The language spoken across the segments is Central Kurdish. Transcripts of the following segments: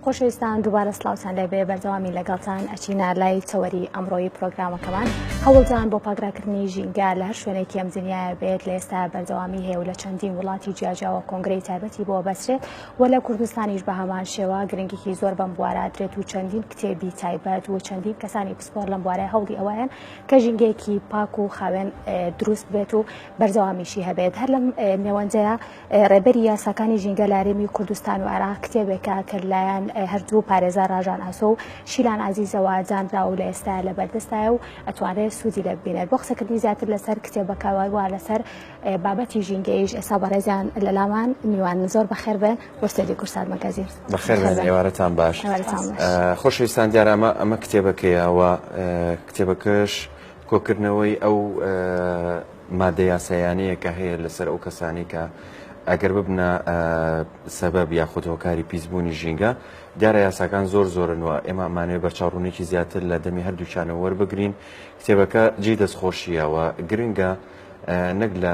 خۆشەویستان دووبارە سلااوان لەبێ بەردەوامی لەگەڵتان ئەچینە لای چاوەری ئەمڕۆی پرۆگرامەکەمان هەوڵدان بۆ پاگراکردنی ژینگە لە هەر شوێنێکی ئەم دنیاە بێت لە ئێستا بەردەوامی هەیە و لە چەندین وڵاتی جیاجاوە کۆنگرەی تایبەتی بۆ بەسرێت و لە کوردستانیش بە هەمان شێوە گرنگێکی زۆر بەم بوارە درێت و چەندین کتێبی تایبەت و چەندین کەسانی پسپۆر لەم بوارەیە هەوڵی ئەوەیان کە ژینگەیەکی پاک و خاوێن دروست بێت و بەردەوامیشی هەبێت هەر لەم نێوەنجەیە ڕێبەری یاساکانی ژینگە لە هەرێمی کوردستان و عێراق کتێبێکە کە لایەن هەردوو پارێزار ڕاژان ئەسۆ و شیلان عەزیزەوە جانرا و لە ئێستا لە بەردەستایە و ئەتوانێت سوودی لێ ببینێت بۆ قسەکردنی زیاتر لەسەر کتێبەکەوە وا لەسەر بابەتی ژینگەیش ئێستا بەڕێزیان لەلامان میوان زۆر بەخێر بێن بۆ ستێدی کورسات مەگازین بەخێر بێن ئێوارەتان باش خۆشەویستان دیارە ئەمە کتێبەکەیەوە کتێبەکەش کۆکردنەوەی ئەو مادە یاسایانەیە کە هەیە لەسەر ئەو کەسانی کە ئەگەر ببنە سەبەب یاخود هۆکاری پیسبوونی ژینگە دیارە یاساکان زۆرنەوە ئێمە ئەمانەوێت بەرچاوڕوونێکی زیاتر لە دەمی هەردووچانەوە وەربگرین کتێبەکە جێ دەستخۆشیەوە گرنگە نەک لە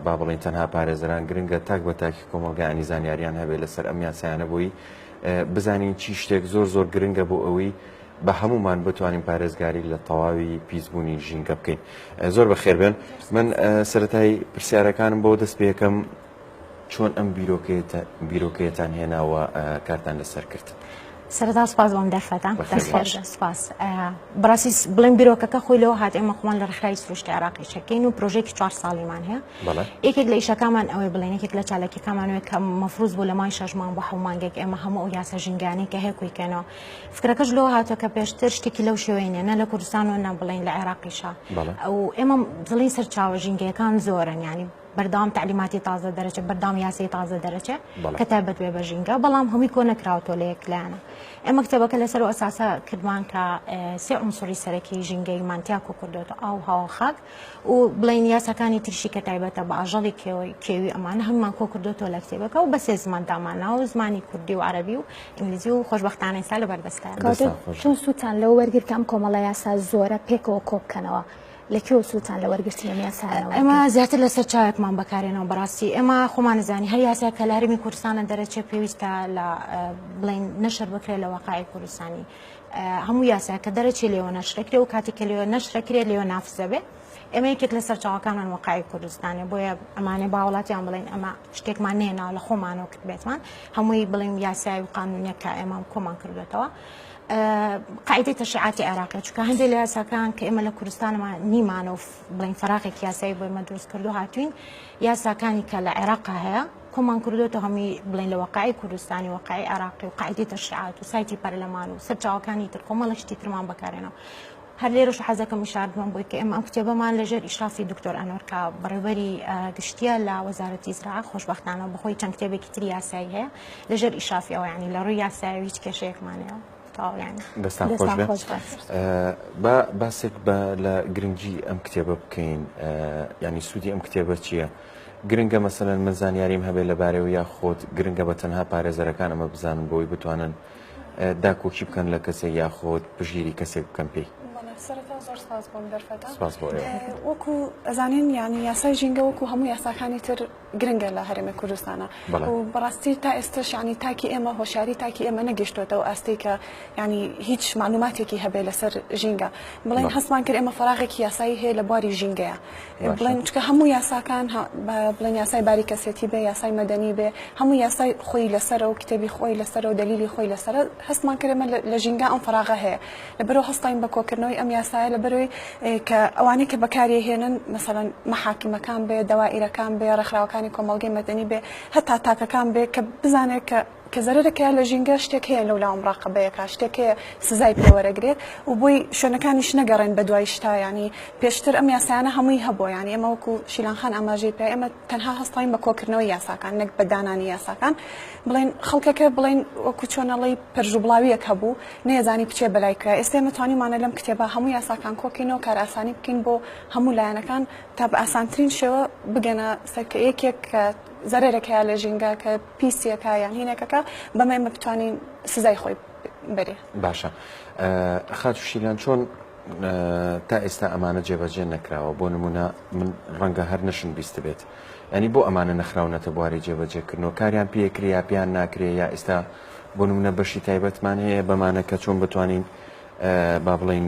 با بڵین تەنها پارێزەران گرنگە تاک بە تاکی کۆمەلگایانی زانیاریان هەبێت لەسەر ئەم یاسایانە بۆی بزانین چی شتێک زۆر گرنگە بۆ ئەوەی بە هەمومان بتوانین پارێزگاری لە تەواوی پیسبوونی ژینگە بکەین زۆر بەخێر بێن من سەرەتای پرسیارەکانم بۆ دەست پێ یەکەم چۆن ئەم بیرۆکەیەتان هێناوە کارتان لەسەر کرد سەرەتا سپاس بۆم دەرفەتان سپاس بەڕاستی بڵێن بیرۆکەکە خۆی لەوە هات ئێمە خۆمان لە ڕێکخراوی سروشتی عێراقی شەکەین و پرۆژێکی 4 ساڵیمان هەیە یەکێک لە ئیشەکانمان ئەوەی بڵێن یەکێک لە چالاکیەکانمانەوەی کە مەفروض بوو لە مای 6 مانگ بۆ 7 مانگێک ئێمە هەموو ئەو یاسا ژینگانەی کە هەیە کویکەنەوە فکرەکەش لەوە هاتووە کە پێشتر شتێکی لەو شێوەیە نە لە کوردستان و نە بڵێن لە عێراقیشە ئەو ئێمە دڵی سەرچاوە ژینگەیەکان زۆرن ینی بەردام تعلیماتی تازە دەرەچێ بەردام یاسی تازە دەرەچێ کە تایبەت بێ بە ژینگە بەڵام هەمووی کۆ نەکراوەوە لە یەکلایەنە ئێمە کتێبەکە لەسەر ئەساسە کردمان کە سێ عنسوری سەرەکی ژینگەیمان تیاکۆ کردوێتە ئاو هاو خاک و بڵین یاساکانی تریشی کە تایبەتە بە ئاژەڵی کێوی ئەمانە هەممان کۆ کردوێتەوە لە کتێبەکە و بە سێ زمانتامانە و زمانی کوردی و عەرەبی و ئینگلیزی و خۆشبەختانەی سا لە بەردەستایە چۆن سووتان لەو وەرگرت کەم کۆمەڵە یاسا زۆرە پێکەوە کۆ بکەنەوە لەکێوە سووتان لە وەرگرتی ئەم یاسانەوە ئەمە زیاتر لەسەر چاوێکمان بەکارێنەوە بەڕاستی ئێمە خۆمان نزانی هەر یاسا کە لە هەرێمی کوردستانە دەرەچێ پێویستە لە بڵین نەشر بکرێت لە وەقای کوردستانی هەموو یاسا کە دەرەچێ لێوە نەشرەکرێ و کاتێککە لێوە نەشرەکرێت لێوە نافزە بێ ئێمە یەکێک لەسەر چاوەکانمان وەقای کوردستانە بۆیە ئەمانەی باوەڵاتیان بڵین ئەمە شتێکمان نێناوە لە خۆمانەوە کرد بێتمان هەمووی بڵین یاسای و قانونیە کە ئێمە کۆمان کردوێتەوە قاعدەی تەشریعاتی عێراقی چونکە هەندێک لە یاساکان کە ئێمە لە کوردستانمان نیمانە و بڵین فەراغێکی یاسایی بۆ ئێمە دروست کردو هاتوین یاساکانی کە لە عێراقا هەیە کۆمان کردوێتەوە هەمووی بڵین لە وەقای کوردستانی وەقای عێراقی و قاعدەی تەشریعات و سایتی پەرلەمان و سەرچاوەکانی تر کۆمەڵە شتی ترمان بەکارێنەوە هەر لێرەش حەزەکەم ئیشاردمان بۆی کە ئێمە ئەم کتێبەمان لەژێر ئیشرافی دکتۆر ئەنوەر کە بەڕێوەری گشتیە لە وەزارەتی زراعە خۆشبەختانە بەخۆی چەند کتێبێکی تری یاسایی هەیە لەژێر ئیشرافی ئەوە ینی لە ڕووی یاسایی هیچ کێشەیەکمانەیە دەستان خۆش بە باسێک بە لە گرنگی ئەم کتێبە بکەین ینی سوودی ئەم کتێبە چییە گرنگە مەسەلەن من زانیاریم هەبێت لەبارەوە یا خۆت گرنگە بە تەنها پارێزەرەکان ئەمە بزانن بۆی بتوانن داکۆکی بکەن لە کەسێک یا خۆت پژگیری کەسێک بکەن پێی سەرەتا زۆر سپاس بۆم دەرفەتە سپاس بۆ وەکو ئەزانین ینی یاسای ژینگە وەکو هەموو یاساکانی تر گرنگە لە هەرێمی کوردستانە و بەڕاستی تا ئێستش ینی تاکی ئێمە هۆشیاری تاکی ئێمە نەگەیشتوێتەوە ئاستی کە ینی هیچ معلوماتێکی هەبێت لەسەر ژینگە بڵێن هەستمان کرد ئێمە فەراغێکی یاسایی هەیە لە بواری ژینگەیە بڵێن چکە هەموو یاساکان بڵێن یاسای باری کەسێتی بێ یاسای مەدەنی بێ هەموو یاسای خۆی لەسەرە و کتێبی خۆی لەسەرە و دلیلی خۆی لەسەرە هەستمان کرد ئێمە لە ژینگە ئەم فەراغە هەیە لەبەرەوە هەستاین بە کۆکردنەوەی ئەم یاسایە لەبەرەوەی کە ئەوانەی کە بەکاری هێنن مەسەڵەن مەحاکیمەکان بێ دەوائیرەکان بێ ڕێکخراوەکانی کۆمەڵگەی مەدەنی بێ هەتا تاکەکان بێ کە بزانێت کە زەرەرەکە لە ژینگە شتێک هەیە لەولا مراقبەیەکە شتێک هەیە سزای پێوەرەگرێت و بۆی شوێنەکانیش نەگەڕێن بە دوای شتا ینی پێشتر ئەم یاسایانە هەمووی هەبوو ینی ئێمە وەکو شیلانخان ئاماژەی پێ ئێمە تەنها هەستاین بە کۆکردنەوەی یاساکان نەک بە دانانی یاساکان بڵێن خەڵکەکە بڵێن وەکو چۆنەڵی پەرژوبڵاویەک هەبوو نێزانی بچێ بەلایکرا ئێستا ئێمە توانیمانە لەم کتێبە هەموو یاساکان کۆکەینەوە کار ئاسانی بکەین بۆ هەموو لایەنەکان تا بە ئاسانترین شێوە بگەنە سەرکە یەکێک کە زەرێرەکە لە ژینگە کە پیسیەکە یان هینێکەکە بەمە ئێمە بتوانین سزای خۆی بەرێ باشە خاتوشیلان چۆن تا ئێستا ئەمانە جێبەجێ نەکراوە بۆ نمونە من ڕەنگە هەر نەشن بیست بێت ینی بۆ ئەمانە نەخراونەتە بواری جێبەجێکردنەوە کاریان پێکرێ یا پیان ناکرێ یا ئێستا بۆ نمونە بەشی تایبەتمان هەیە بەمانە کە چۆن بتوانین با بڵین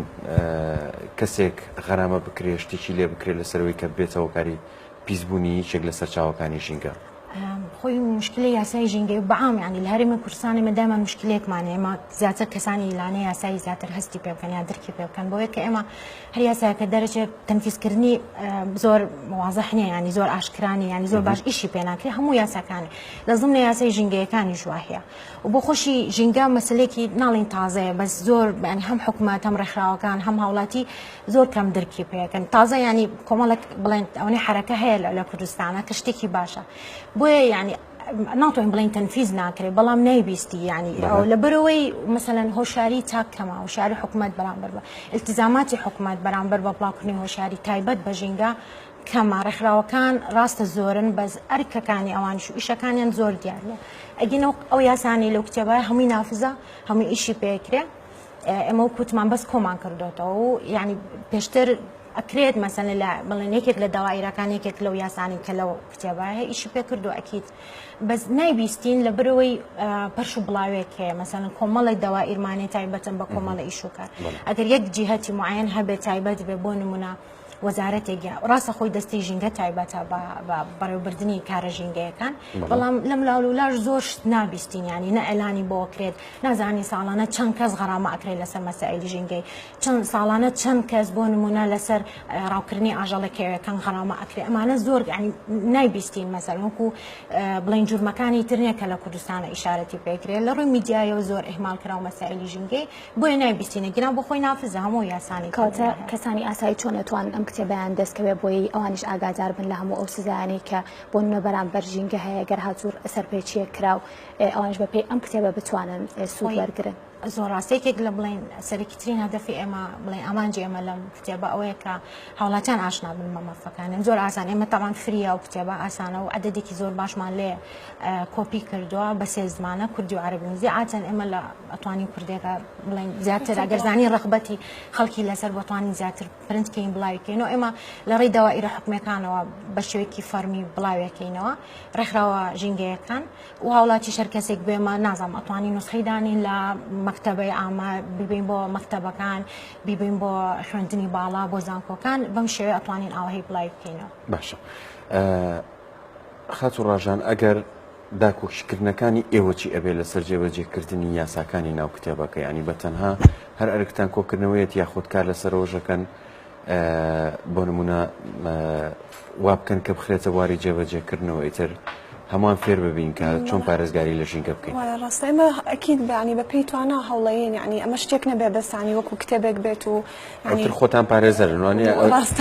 کەسێک غەرامە بکرێ شتێکی لێ بکرێت لەسەرەوەی کە بێتەوە کاری پیسبوونی یەکێک لەسەر چاوەکانی ژینگە. خۆی مشکلی یاسای ژینگەی بەعام ینی لە هەرێمە کوردستانی مەدامان مشکلێکمانە ئێمە زیاتر کەسانی لانەی یاسایی زیاتر هەستی پێ بکەن یا درکی پێ بکەن بۆیە کە ئێمە هەر یاسایەکە دەرەچێت تەنفیزکردنی زۆر واضح نییە ینی زۆر ئاشکرانی ینی زۆر باش ئیشی پێ ناکرێت هەموو یاساکانی لە زمنە یاسای ژینگەیەکانی ژوا هەیە و بۆ خۆشی ژینگە مەسلێکی ناڵین تازەیە بەس زۆر هەم حکومەت هەم ڕێکخراوەکان هەم هاوڵاتی زۆر کەم درکی پێەکەن تازە ینی کۆمەڵک بڵێن ئەوەی حرەکە هەیە لە کوردستانە کە شتێکی باشە بۆیە ینی ناتوانین بڵین تەنفیز ناکرێت بەڵام نایبیستی ینی ئەو لە بەرەوەی مەسەلەن هۆشاری چاک کەمە هۆشاری حکومەت بەرامبەر بە ئیلتیزاماتی حکومەت بەرامبەر بە بڵاوکردنی هۆشاری تایبەت بە ژینگە کەمە ڕێکخراوەکان ڕاستە زۆرن بەس ئەرکەکانی ئەوانش و ئیشەکانیان زۆر دیارە ئەگەنەوە ئەو یاسانی لەو کتێبە هەمووی نافزە هەمووی ئیشی پێکرێ ئێمە کوتمان بەس کۆمان کردوتەوە و ینی پێشتر ئەکرێت مەسەن لە بڵێن یەکێک لە داوایرەکان یەکێک لەو یاسانی کە لەو کتێبایە ئیشی پێ کردو ئەکیت بەس نایبیستین لە برەوەی پەرش و بڵاوێک هەیە مەسەن کۆمەڵی داوائیرمانی تایبەتن بە کۆمەڵی ئیشوکار ئەگەر یەک جیهەتی معەن هەبێت تایبەت بێ بۆ نمونە وەزارەتێکە ڕاستە خۆی دەستی ژینگە تایبەتە بە بەڕێوەبردننی کارە ژینگەیەکان بەڵام لەم لاولولاش زۆر نابیستین ینی نە ئەلانی بۆ کرێت نازانی ساڵانە چەند کەس غەرامە ئەکرێت لەسەر مەسائلی ژینگەی چەند ساڵانە چەند کەس بۆ نمونە لەسەر ڕاوکردنی ئاژەڵێکەوەکان غەرامە ئەکرێت ئەمانە زۆر ینی نایبیستین مەسەر وەکو بڵین جورمەکانی ترنیە کە لە کوردستانە ئیشارەتی پێکرێت لە ڕووی میدیایەوە زۆر ئیهمال کراوە مەسائلی ژینگەی بۆیە نایبیستینە گران بۆ خۆی نافزە هەموو یاسانی کاتە کەسانی ئاسایی چۆن ئەتوان ئەم کتێبیان دەستکەوێ بۆی ئەوانش ئاگادار بن لە هەموو ئەو سزایانەی کە بۆ نمونە بەرامبەر ژینگە هەیە گەر هاتوور سەرپێچیە کراو ئەوانش بەپێی ئەم کتێبە بتوانن سوود وەرگرن. زۆر ڕاستێکێک لە بڵین سەرکیترین هەدەفی ئێمە بڵێن ئامانجی ئێمە لەم کتێبە ئەوەیە کە هاوڵاتیان ئاشنا بن مەمەفەکانن زۆر ئاسان ئێمە تاوان فریە و کتێبە ئاسانە و عەدەدێکی زۆر باشمان لێ کۆپی کردووە بە سێ زمانە کوردی و عەرەبی نووسی عادەتەن ئێمە لە ئەتوانین کوردێکە بڵین زیاتر ئەگەرزانی ڕغبەتی خەڵکی لەسەر بۆتوانین زیاتر پرنتکەین بڵاویکەینەوە ئێمە لە ڕێی داوائیرە حکومەکانەوە بە شێوەیەکی فەرمی بڵاویەکەینەوە ڕێکخراوە ژینگەیەکان و هاوڵاتی شەر کەسێک بێمە نازانم ئەتوانین نوسخەی دانین لە مەکتەبەی ئامە ببین بۆ مەکتەبەکان ببین بۆ خوێندنی باڵا بۆ زانکۆکان بەم شێوەیە ئەتوانین ئاوهەی بڵاوی بکەینەوە. باشە خات و ڕاژان ئەگەر داکۆکشکردنەکانی ئێوەچی ئەبێ لەسەر جێبەجێکردنی یاساکانی ناو کتێبەکە ینی بەتەنها هەر ئەرکتان کۆکردنەوەیەت یاخود کار لەسەر ڕۆژەکەن بۆ نمونە وا بکەن کە بخرێتە واری جێبەجێکردنەوە ئیتر هەمووان فێر ببین کە چۆن پارێزگاری لە ژینگە بکەین. ڕاستە ئێمە ئەکید ینی بە پێی توانە هەوڵەیەن ینی ئەمە شتێک نەبێ بەسانی وەکو کتێبێک بێت و ئەوتر خۆتان پارێزەرن وانە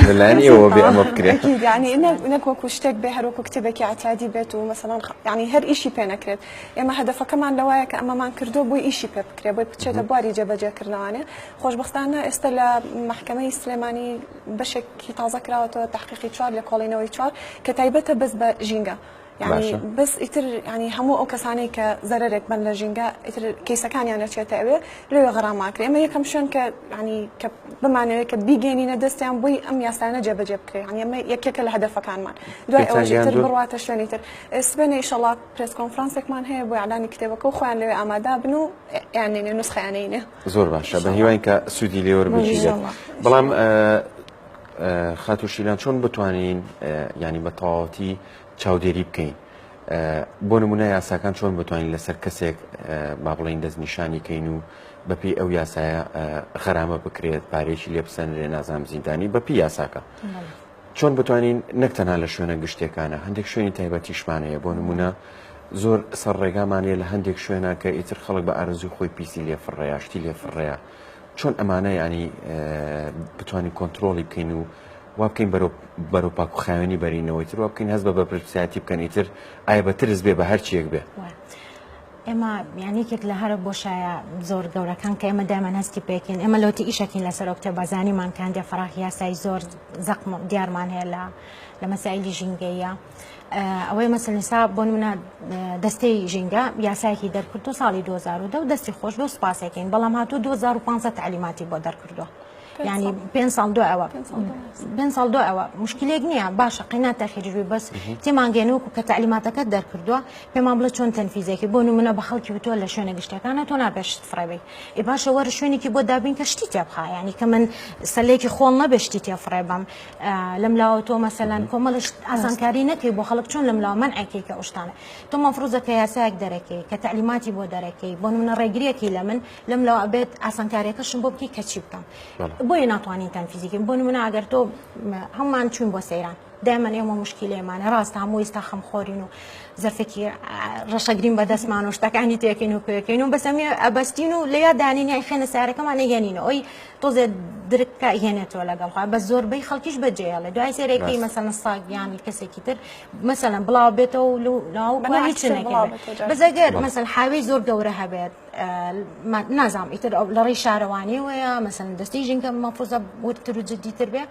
لەلایەن ئێوە بێ ئەمە بکرێت ینی نەک وەکو شتێک بێ هەر وەکو کتێبێکی ئاعتیادی بێت و مەسەڵەن ینی هەر ئیشی پێ نەکرێت ئێمە هەدەفەکەمان لەوایە کە ئەمەمان کردو بۆی ئیشی پێ بکرێت بۆی بچێتە بواری جێبەجێکردنەوەیە خۆشبەختانە ئێستا لە محکەمەی سلێمانی بەشێکی تازە کراوەتەوە تحقیقی 4 لە کۆڵینەوەی 4 کە تایبەتە بەس بە ژینگە يعني بس إتر يعني همو أو كساني كزررك بن لجينجا إتر كيسكان يعني شيء تأوي لو غرامة كري أما يكم شون ك يعني بمعنى كبيجيني ندستيان بوي أم يستانا جب كري يعني أما يك الهدف كان مان دواء أول شيء إتر بروات شلون إتر سبني إن شاء الله بريس كونفرنس كمان هي بوي إعلان كتابك وخوان لو أمادا بنو يعني نسخة يعني زور باش بهيوين كسودي ليور بيجي بلام خاتو شيلان شون بتوانين يعني بطاطي چاودێری بکەین بۆ نمونە یاساکان چۆن بتوانین لەسەر کەسێک با بڵین دەستنیشانیکەین و بەپێی ئەو یاسایە غەرامە بکرێت پارێکی لێ بسەنرێ نازانم زیندانی بەپی یاساکە چۆن بتوانین نەک تەنها لە شوێنە گشتێکانە هەندێک شوێنی تایبەتیشمانەیە بۆ نمونە زۆر سەرڕێگامانەیە لە هەندێک شوێنە کە ئیتر خەڵک بە ئارەزوی خۆی پیسی لێ فڕێیا شتی لێ فڕێیا چۆن ئەمانە ینی بتوانین کۆنتترۆلی بکەین و وا بکەین بەرەو پاک و خاوێنی بەرینەوەی تر وا بکەین هەست بە بەرپرسیاتی بکەن ئیتر ئایا بەترس بێ بە هەر چیەک بێ ئێمە یانێکێک لە هەرە بۆشایە زۆر گەورەکان کە ئێمە دایمان هەستی پێکەین ئێمە لەوتی ئیشەکەین لەسەر ئەو کتێبە بازانیمان کاندیا فەراخ یاسای زۆر زەقم دیارمان هەیە لە مەسائلی ژینگەیە ئەوەی مەسەلەنسا بۆ نمونە دەستەی ژینگە یاسایەکی دەرکردو ساڵی 2010 و دەستی خۆش بۆ سوپاسێکین بەڵام هاتوو 2015 تعلیماتی بۆ دەرکردووە يعني بين ساڵ دو ئەوە بين ساڵ دو ئەوە مشکلێک نییە باشە قینات تاخیرجوی بەس تێمانگەێنەوەکو کە تعلیماتەکەت دەرکردووە پێمان بڵێ چۆن تەنفیزێکی بۆ نمونە بە خەڵکی بتووە لە شوێنە گشتەکانە تۆ نابێشت فڕێبی ئێ باشە وەرە شوێنێکی بۆ دابین کە شتی تێبخا ینی کە من سەلێکی خۆڵ نەبێشتی تێ فڕێبم لەم لاوە تۆ مەسەلەن کۆمەڵش ئاسانکاری نەکەی بۆ خەڵک چۆن لەم لاوە منعەکەی کە ئەوشتانە تۆ مەفروزە کە یاسایەک دەرەکەی کە تعلیماتی بۆ دەرەکەی بۆ نمونە ڕێگریەکی لە من لەم لاوە ئەبێت ئاسانکاریەکەشم بۆ بکەی کە چی بکەم بۆیە ناتوانین تەنفیزیکەین بۆ نمونە ئەگەر تۆ هەمومان چوون بۆ سەیران دائما ئێمە مشکلێمانە ڕاستە هەموو ئێستا خەمخۆرین و زەرفێکی ڕەشەگرین بەدەستمان و شتەکانی تێکەین و پێکەین و بەسەمی ئەبەستین و لە یاد دانینی خێنە سارەکەمان نەگەنینەوە ئەوی تۆزێ درکە هێنێتەوە لەگەڵ بە زۆربەی خەڵکیش بەجێڵێ دوای سێرەکەی مەسەلەن ساگیانی کەسێکی تر مەسەلەن بڵاو بێتەوە و لاوکوانی چنەکە بەزەگەر مەسەل حاوی زۆر گەورە هەبێت نازام ئیتر لە ڕێی شارەوانیەوەیە مەسەلەن دەستی ژینکە مەفروزە ورتر و جددیتر بێ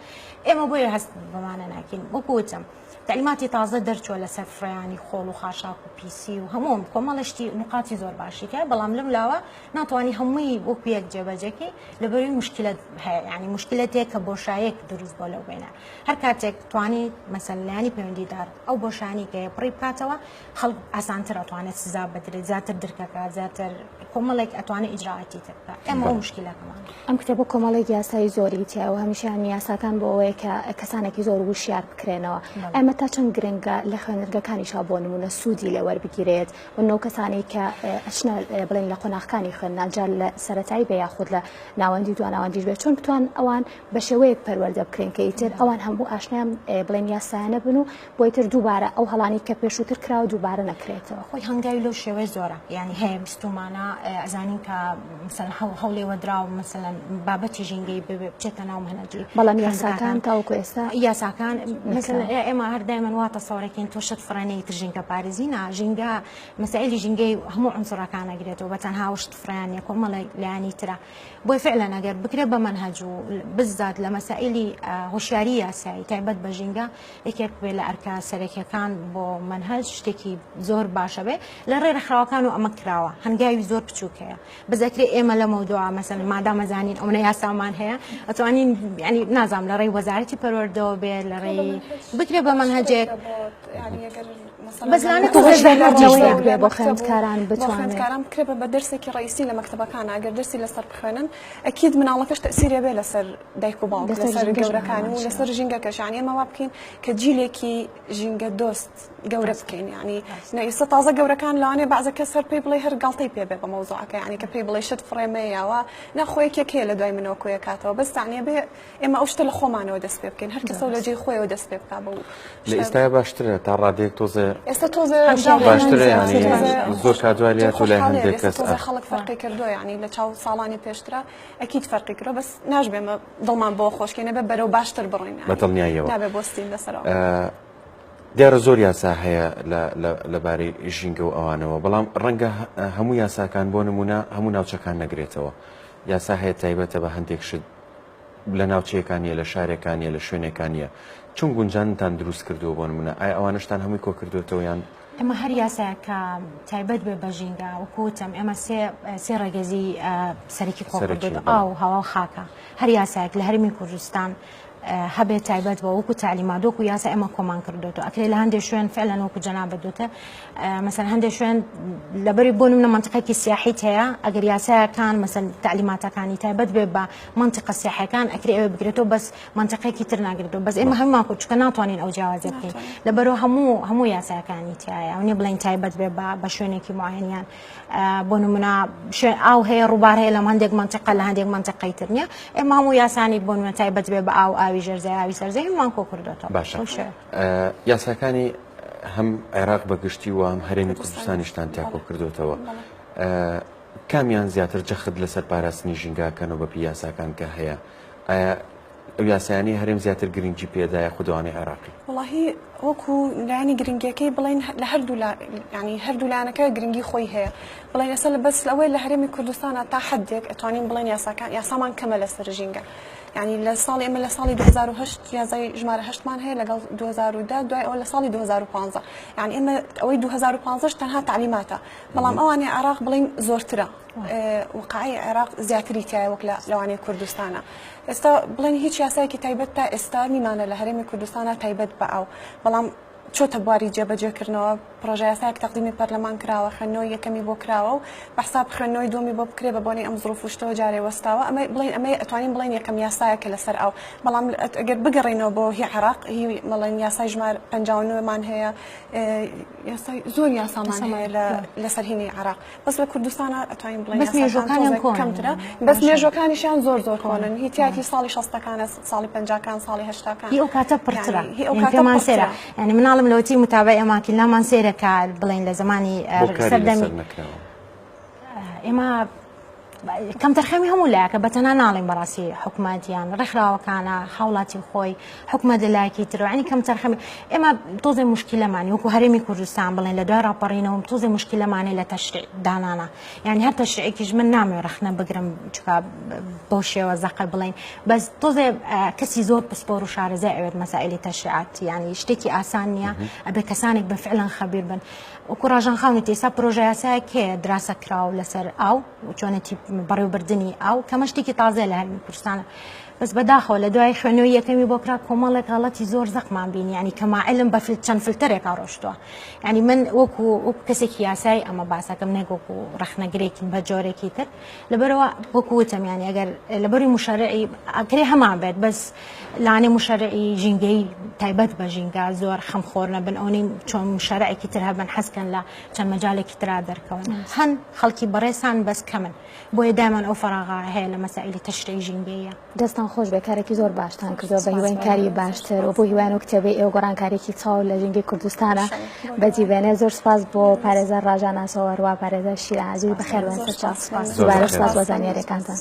ئێمە بۆیە هەست بەمانە ناکەین وەکوتم تعلیماتی تازە دەرچووە لەسەر فرایانی خۆڵ و خاشاک و پیسی و هەموم کۆمەڵشتی نقاتی زۆر باشیکە بەڵام لەم لاوە ناتوانانی هەمووی وەکو یەک جێبەجێکی لەبەروی مشکلت هەیە ینی مشکلەتێک کە بۆشایەک دروست بۆ لەو بێنە هەر کاتێک توانی مەسەلەیانی پەیوەندیدار ئەو بۆشانی کە پڕی بکاتەوە خەڵک ئاسانتر ئەتوانێت سزا بدرێت زیاتر درکەکە زیاتر کۆمەڵێک ئەتوانێت ئیجراعاتی تر بکات ئەمە ئەو مشکلەکەمان ئەم کتێبە کۆمەڵێک یاسایی زۆری تیاوە هەمیشیان یاساکان بۆ ئەوەیە کە کەسانێکی زۆر وشیار بکرێنەوە ئەمە تا چەند گرنگە لە خوێنەرگەکانیشا بۆ نمونە سوودی لەوەربگیرێت و نەو کەسانی کە ئەچنە بڵێن لە قۆناغەکانی خوێندان جار لە سەرەتایی بە یاخود لە ناوەندی دوان ناوەندیش بێت چۆن بتوان ئەوان بە شێوەیەک پەروەردە بکرێن کە ئیتر ئەوان هەموو ئاشنیان بڵێن یاسایانە بن و بۆ ئیتر دووبارە ئەو هەڵانی کە پێشووتر کراوە دووبارە نەکرێتەوە خۆی هەنگاوی لەو شێوەیە زۆرە یعنی هەیە بیستومانە ئەزانین کە مثلا هەوڵێوە دراو مثلا بابەتی ژینگەی بچێتە ناو مهنەجی بەڵام یاساکان تاوەکو ئێستا یاساکان مثلا ئێمە هەر دایمەن واتە سەورەکەین تۆشت فڕێنەی تر ژینگە پارێزینە ژینگە مەسائلی ژینگەی هەموو عنسوڕەکان ئەگرێتەوە بەتەنها وشت فرێنێ کۆمەڵێک لایانی ترە بۆی فعلا ئەگەر بکرێت بە مەنهەج و بزات لە مەسائلی هۆشیاری یاسایی تایبەت بە ژینگە یەکێک بێ لە ئەرکە سەرەکیەکان بۆ مەنهەج شتێکی زۆر باشە بێ لە ڕێرەخراوەکان و ئەمە کراوە هەنگاوی زۆر بچووکەیە بەزەکرێ ئێمە لە مەودوعا مەسەلەن مادامەزانین ئەوە یاسامان هەیە ئەتوانین ینی نازام لە ڕێی وەزارەتی پەروەردەوە بێت لە ڕێی بکرێت بە مەنهەجێک بەزانێت بۆ خوێندکاران بتوانێت کاران بکرێت بە دەرسێکی ڕئیسی لە مەکتەبەکان ئەگەر دەرسی لەسەر بخوێنن ئەکید مناڵەکەش تەسیرێ بێ لەسەر دایک و باوک لەسەر گەورەکان و لەسەر ژینگەکەشانی ئەمە وا بکەین کە جیلێکی ژینگە دۆست گەورە بکەین ینی ئێستا تازە گەورەکان لەوانێ بەعزە کەس هەر پێی بڵێ هەر گاڵتەی پێ بێ بە مەوزوعەکە ینی کە پێی بڵێ شت فڕێمەیەوە نەخۆیەکێک هەیە لە دوای منەوە کۆیە کاتەوە بەس تانیە بێ ئێمە ئەو شتە لە خۆمانەوە دەست پێ بکەین هەر کەسە لە جێی خۆیەوە دەست پێ بکا بە لە ئێستای باشترە تا ڕادێک تۆزێ ئێستا تۆزێ باشترە ینی زۆر کادوالات و لای هەندێک کەس خەڵک فەرقی کردو ینی لە چاو ساڵانی پێشترا ئەکید فەرقی کردو بەس ناژبێمە دڵمان بۆ خۆشکێنە بێ بەرەو باشتر بڕۆین بەدڵنیاییەوە نابێ بۆستین لەسەرەوە دیارە زۆر یاسا هەیە لەبارەی ژینگە و ئەوانەوە بەڵام ڕەنگە هەموو یاساکان بۆ نمونە هەموو ناوچەکان نەگرێتەوە یاسا هەیە تایبەتە بە هەندێک شت لە ناوچەیەکانیە لە شارێکانیە لە شوێنێکانیە چون گونجانتان دروست کردووە بۆ نمونە ئایا ئەوانشتان هەمووی کۆ کردوێتەوە یان ئەمە هەر یاسایەکە تایبەت بێ بە ژینگە وەکوتم ئێمە سێ ڕێگەزی سەرکی کۆکردو ئاو هەوا و خاکە هەر یاسایەک لە هەرمی کوردستان هەبێت تایبەت بە وەکو تعلیمات وەکو یاسا ئێمە کۆمان کردوێتەوە ئەکرێ لە هەندێک شوێن فعلا وەکو جەنابەت دوتە مەسەن هەندێک شوێن لەبەری بۆ نمونە منطقەیەکی سیاحیت هەیە ئەگەر یاسایەکان مەسەن تعلیماتەکانی تایبەت بێ بە منطقە سیاحیەکان ئەکرێ ئەوە بگرێتەوە بەس منطقەیەکی تر ناگرێتەوە بەس ئێمە هەمومان کورد چونکە ناتوانین ئەو جیاوازە بکەین لەبەرەوە هەموو یاسایەکانی تایە ئەوە بڵین تایبەت بێ بە شوێنێکی معینیان بۆ نمونە ئاو هەیە ڕووبار هەیە لە هەندێک منطقە لە هەندێک منطقەی تر نییە ئێمە هەموو یاسانی بۆ نمونە تایبەت بێ بە ئاوی ژەرزای ئاوی سەرزەی هەمومان کۆ کردوێتەوە باشە یاساکانی هەم عێراق بەگشتی و هەم هەرێمی کوردستانیشتان تیاکۆ کردوێتەوە کامیان زیاتر جەخت لەسەر پاراستنی ژینگاکەنەوە بە یاساکان کە هەیە ئەو یاسایانی هەرێم زیاتر گرنگی پێدایە خودوانی عێراقی وڵاهی وەکو لایانی گرنگیەکەی بڵین لە هەردوو لایەنەکە گرنگی خۆی هەیە بڵین ئێستا بەس لەوەی لە هەرێمی کوردستانە تا حدێک ئەتوانین بڵین یاسامان کەمە لەسەر ژینگە يعني لسالي إما لسالي 2008 يا زي جمارة هشتمان هي لقال 2010 دوای أو لسالي 2015 يعني إما أوي 2015 تنها تعليماتها بلام أواني عراق بلين زورترا وقعي عراق زياتري تاعي وكلا لواني كردستانا استا بلين هيك ياساي كي تايبت تا استا ميمانا لهرمي كردستانا تايبت بقاو بلام چۆ تەبواری جێبەجێکردنەوە پرۆژەیاسایەک تەقدیمی پەرلەمان کراوە خوێندنەوەی یەکەمی بۆ کراوە و بەحساب خوێندنەوەی دومی بۆ بکرێ بە بۆنەی ئەم زروف و شتەوە جارێ وەستاوە ئەمە بڵین ئەمە ئەتوانین بڵین یەکەم یاسایەکە لەسەر ئەو بەڵام ئەگەر بگەڕێنەوە بۆ هی عێراق هی بڵین یاسای ژمار 59مان هەیە یاسای زۆر یاسامان هەیە لەسەر هینی عێراق بەس لە کوردستانە ئەتوانین بڵین مێژوەکانیان کەمترە بەس مێژوەکانیشیان زۆر کۆنن هیتیاتی ساڵی 60ەکانە ساڵی 50کان ساڵی 80کان هی ئەو کاتە پڕترە پێمان سێرە یعنی مناڵم لەوەتی متابعی ئەماکن لامان سێرەکە بڵین لە زمانی سەردەمی ئێمە کەم تەرخەمی هەموو لایەکە بەتەنها ناڵێن بەڕاستی حکوومەتیان ڕێکخراوەکانە هاوڵاتی خۆی حکوومەت لایەکی ترەوە ینی کەم تەرخەمی ئێمە تۆزێ موشکیلەمانی وەکو هەرێمی کوردستان بڵێن لە دوای ڕاپەڕینەوە تۆزێ موشکیلەمانەی لە تەشریع دانانە یعنی هەر تەشریعێکیش من نامێ ڕەخنە بگرم چکە بۆ شێوە زەقە بڵێن بەس تۆزێ کەسی زۆر پسپۆر و شارەزای ئەوێت مەسائلی تەشریعات ینی شتێکی ئاسان نییە ئەبێ کەسانێک بەفعلەن خەبیر بن وەکو ڕاژان خاونێتی ئێستا پرۆژە یاسایەک هەیە دراسە کراوە لەسەر ئاو چۆنێتی بەڕێوەبردننی ئاو کەمە شتێکی تازە لە هەرمی کوردستانە بەس بەداخەوە لە دوای خوێنەوەی یەکەمی بۆ کرا کۆمەڵێک حاڵەتی زۆر زەقمان بینی ینی کەماعلم بە چەند فلترێکا ڕۆشتووە ینی من وەکو کەسێکی یاسایی ئەمە باسەکەم نەگوەکو ڕەخنەگرێکی بە جۆرێکی تر لەبەرەوە وەکو وتم ینی ئەگەر لەبەری مشەرعی ئەگرێ هەمان بێت بەس لانێ مشەرعی ژینگەی تایبەت بە ژینگە زۆر خەمخۆر نەبن ئەوەی چۆن مشەرعێکی تر هەبن حەزکەن لە چەند مەجالێکی ترا دەرکەون هەن خەڵکی بەڕێسان بەس کەمن بۆیە دایمان ئەو فەراغا هەیە لە مەسائلی تەشریعی ژینگەیە دەستان خۆش بێ کارێکی زۆر باشتان کردەوە بە هیوان کاری باشتر و بۆ هیوان و کتێبی ئێوە گۆڕانکارێکی چاو لە ژینگەی کوردستانە بەجیبێنێ زۆر سپاس بۆ پارێزەر ڕاژان ئاسۆوەڕوا پارێزەر شیرازی بەخێر بن سەر چاو سپاس بۆ زانیاریەکانتان